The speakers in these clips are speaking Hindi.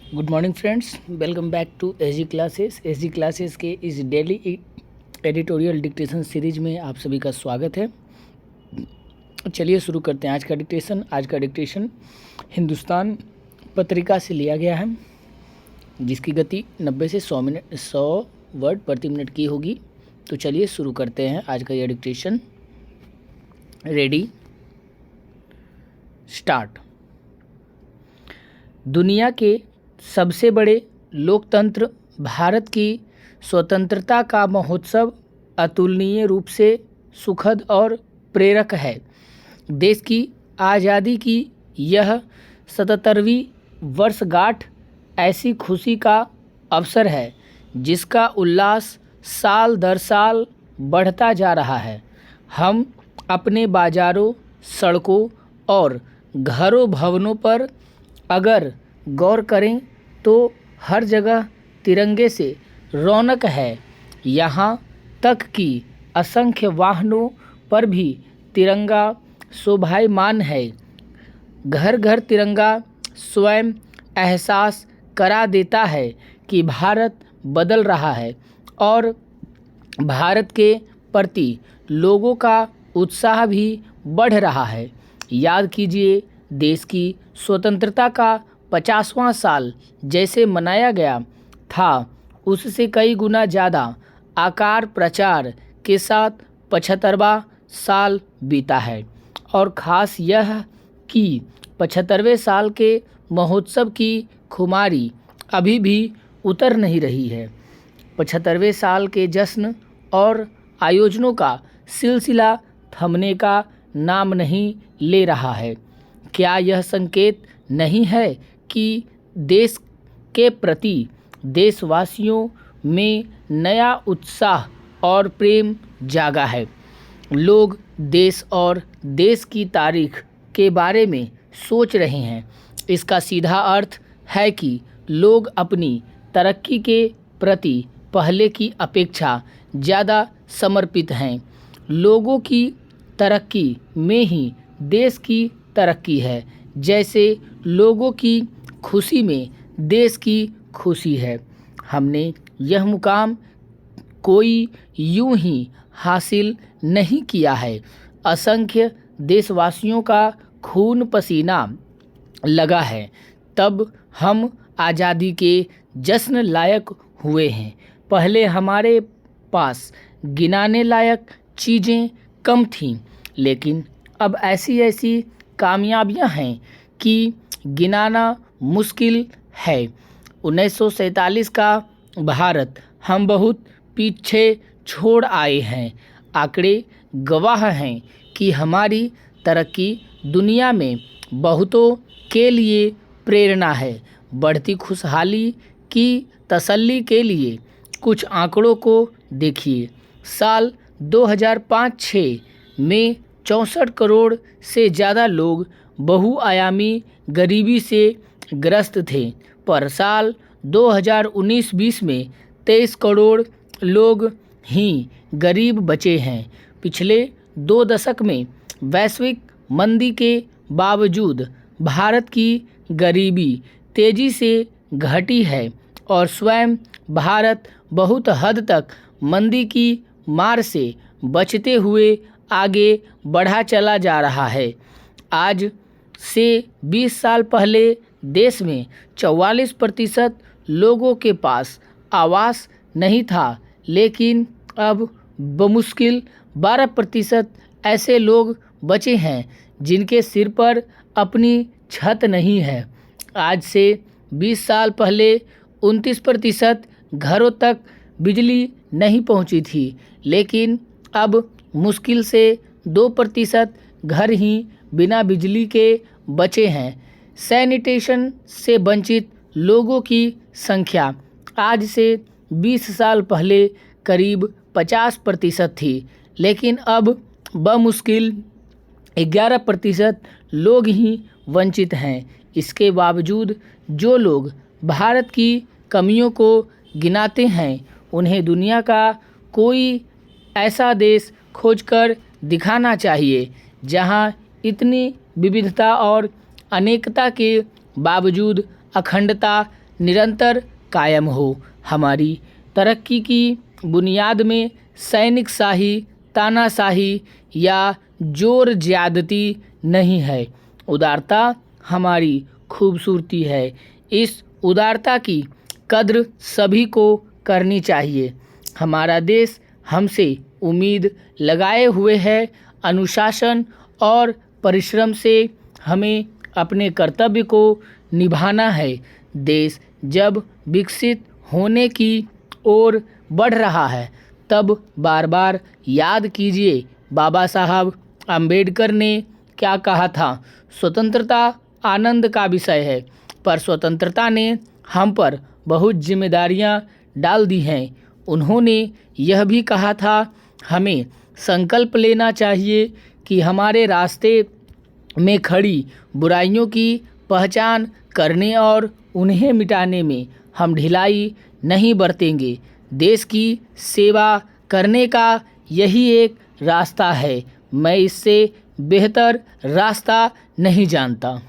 Good morning friends, welcome back to SG classes. SG classes के इस डेली एडिटोरियल डिक्टेशन सीरीज में आप सभी का स्वागत है। चलिए शुरू करते हैं आज का डिक्टेशन। आज का डिक्टेशन हिंदुस्तान पत्रिका से लिया गया है, जिसकी गति 90 से 100 वर्ड प्रति मिनट की होगी। तो चलिए शुरू करते हैं आज का यह डिक्टेशन। Ready, start. दुनिया के सबसे बड़े लोकतंत्र भारत की स्वतंत्रता का महोत्सव अतुलनीय रूप से सुखद और प्रेरक है। देश की आज़ादी की यह 77वीं वर्षगांठ ऐसी खुशी का अवसर है जिसका उल्लास साल दर साल बढ़ता जा रहा है। हम अपने बाज़ारों, सड़कों और घरों भवनों पर अगर गौर करें तो हर जगह तिरंगे से रौनक है। यहाँ तक कि असंख्य वाहनों पर भी तिरंगा शोभायमान है। घर घर तिरंगा स्वयं एहसास करा देता है कि भारत बदल रहा है और भारत के प्रति लोगों का उत्साह भी बढ़ रहा है। याद कीजिए, देश की स्वतंत्रता का 50वां साल जैसे मनाया गया था, उससे कई गुना ज़्यादा आकार प्रचार के साथ 75वां साल बीता है। और ख़ास यह कि 75वें साल के महोत्सव की खुमारी अभी भी उतर नहीं रही है। 75वें साल के जश्न और आयोजनों का सिलसिला थमने का नाम नहीं ले रहा है। क्या यह संकेत नहीं है कि देश के प्रति देशवासियों में नया उत्साह और प्रेम जागा है? लोग देश और देश की तारीख के बारे में सोच रहे हैं। इसका सीधा अर्थ है कि लोग अपनी तरक्की के प्रति पहले की अपेक्षा ज़्यादा समर्पित हैं। लोगों की तरक्की में ही देश की तरक्की है, जैसे लोगों की खुशी में देश की खुशी है। हमने यह मुकाम कोई यूं ही हासिल नहीं किया है। असंख्य देशवासियों का खून पसीना लगा है, तब हम आज़ादी के जश्न लायक हुए हैं। पहले हमारे पास गिनाने लायक चीज़ें कम थीं, लेकिन अब ऐसी ऐसी कामयाबियां हैं कि गिनाना मुश्किल है। 1947 का भारत हम बहुत पीछे छोड़ आए हैं। आंकड़े गवाह हैं कि हमारी तरक्की दुनिया में बहुतों के लिए प्रेरणा है। बढ़ती खुशहाली की तसल्ली के लिए कुछ आंकड़ों को देखिए। साल 2005-06 में 64 करोड़ से ज़्यादा लोग बहुआयामी गरीबी से ग्रस्त थे, पर साल 2019-20 में 23 करोड़ लोग ही गरीब बचे हैं। पिछले 2 दशक में वैश्विक मंदी के बावजूद भारत की गरीबी तेज़ी से घटी है और स्वयं भारत बहुत हद तक मंदी की मार से बचते हुए आगे बढ़ा चला जा रहा है। आज से 20 साल पहले देश में 44% लोगों के पास आवास नहीं था, लेकिन अब बमुश्किल 12% ऐसे लोग बचे हैं जिनके सिर पर अपनी छत नहीं है। आज से 20 साल पहले 29% घरों तक बिजली नहीं पहुंची थी, लेकिन अब मुश्किल से 2% घर ही बिना बिजली के बचे हैं। सैनिटेशन से वंचित लोगों की संख्या आज से 20 साल पहले करीब 50% थी, लेकिन अब बमुश्किल 11% लोग ही वंचित हैं। इसके बावजूद जो लोग भारत की कमियों को गिनाते हैं, उन्हें दुनिया का कोई ऐसा देश खोजकर दिखाना चाहिए जहां इतनी विविधता और अनेकता के बावजूद अखंडता निरंतर कायम हो। हमारी तरक्की की बुनियाद में सैनिक शाही, तानाशाही या जोर ज़्यादती नहीं है। उदारता हमारी खूबसूरती है। इस उदारता की कद्र सभी को करनी चाहिए। हमारा देश हमसे उम्मीद लगाए हुए है। अनुशासन और परिश्रम से हमें अपने कर्तव्य को निभाना है। देश जब विकसित होने की ओर बढ़ रहा है, तब बार बार याद कीजिए बाबा साहब अम्बेडकर ने क्या कहा था। स्वतंत्रता आनंद का विषय है, पर स्वतंत्रता ने हम पर बहुत जिम्मेदारियां डाल दी हैं। उन्होंने यह भी कहा था, हमें संकल्प लेना चाहिए कि हमारे रास्ते में खड़ी बुराइयों की पहचान करने और उन्हें मिटाने में हम ढिलाई नहीं बरतेंगे। देश की सेवा करने का यही एक रास्ता है। मैं इससे बेहतर रास्ता नहीं जानता।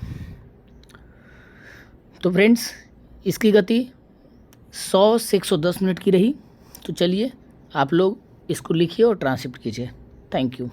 तो फ्रेंड्स, इसकी गति 100 से 110 मिनट की रही। तो चलिए आप लोग इसको लिखिए और ट्रांसक्रिप्ट कीजिए। Thank you.